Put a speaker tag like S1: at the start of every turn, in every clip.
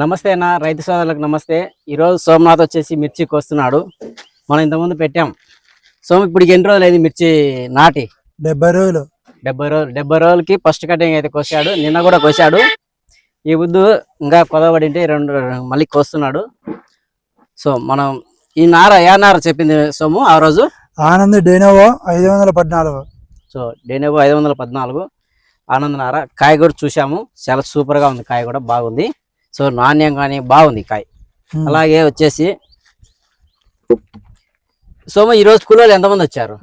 S1: నమస్తే అన్న, రైతు సోదరులకు నమస్తే. ఈరోజు సోమనాథ్ వచ్చేసి మిర్చి కోస్తున్నాడు. మనం ఇంతకుముందు పెట్టాం. ఇప్పుడు ఎన్ని రోజులు అయింది మిర్చి నాటి?
S2: 70 రోజులు.
S1: 70 రోజులకి ఫస్ట్ కటింగ్ అయితే కోసాడు. నిన్న కూడా కోసాడు. ఈ బుద్ధు ఇంకా కొదవడింటే మళ్ళీ కోస్తున్నాడు. మనం ఈ నార ఏ నార చెప్పింది సోము ఆ రోజు?
S2: ఆనంద్ డెనోవో 514.
S1: డెనోవో 514 ఆనంద్ నార. కాయ కూడా చూసాము, చాలా సూపర్ గా ఉంది. కాయ కూడా బాగుంది. నాణ్యం కానీ బాగుంది కాయ. అలాగే వచ్చేసి సోమ ఈరోజు కూలీలు ఎంతమంది వచ్చారు?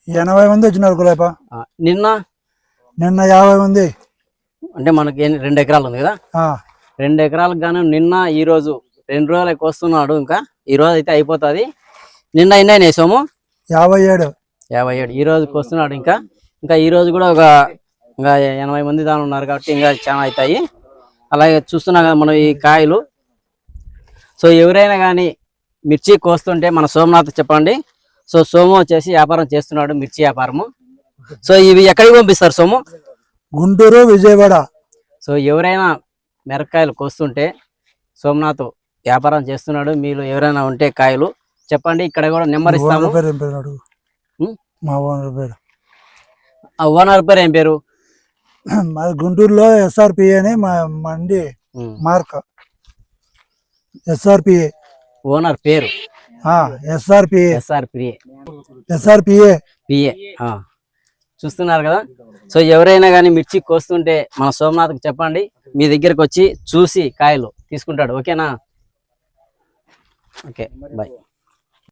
S2: 80 మంది వచ్చినారు కులాప.
S1: నిన్న
S2: 50 మంది.
S1: అంటే మనకి 2 ఎకరాలు ఉంది కదా, 2 ఎకరాలకు గాను నిన్న ఈ రోజు 2 రోజులకి వస్తున్నాడు. ఇంకా ఈ రోజు అయితే అయిపోతుంది. నిన్న ఎన్ని అయినాయి సోము?
S2: 57.
S1: ఈ రోజుకి వస్తున్నాడు. ఇంకా ఈ రోజు కూడా ఇంకా 80 మంది దాని ఉన్నారు కాబట్టి ఇంకా చాలా అవుతాయి. అలాగే చూస్తున్నాం కదా మనం ఈ కాయలు. ఎవరైనా కానీ మిర్చి కోస్తుంటే మన సోమనాథ్ చెప్పండి. సోము వచ్చేసి వ్యాపారం చేస్తున్నాడు, మిర్చి వ్యాపారము. ఇవి ఎక్కడికి పంపిస్తారు సోము?
S2: గుంటూరు, విజయవాడ.
S1: ఎవరైనా మిరపకాయలు కోస్తుంటే సోమనాథ్ వ్యాపారం చేస్తున్నాడు. మీరు ఎవరైనా ఉంటే కాయలు చెప్పండి, ఇక్కడ కూడా నెంబర్ ఇస్తాము.
S2: మా ఓనర్ పేరు.
S1: ఓనర్ పేరు ఏం పేరు?
S2: మాది గుంటూరులో SRPA అని మా మండి మార్క్. SRPA
S1: ఓనర్ పేరు
S2: SRPA.
S1: చూస్తున్నారు కదా. ఎవరైనా కానీ మిర్చి కోస్తుంటే మన సోమనాథ్కి చెప్పండి, మీ దగ్గరకు వచ్చి చూసి కాయలు తీసుకుంటాడు. ఓకేనా? Okay, bye.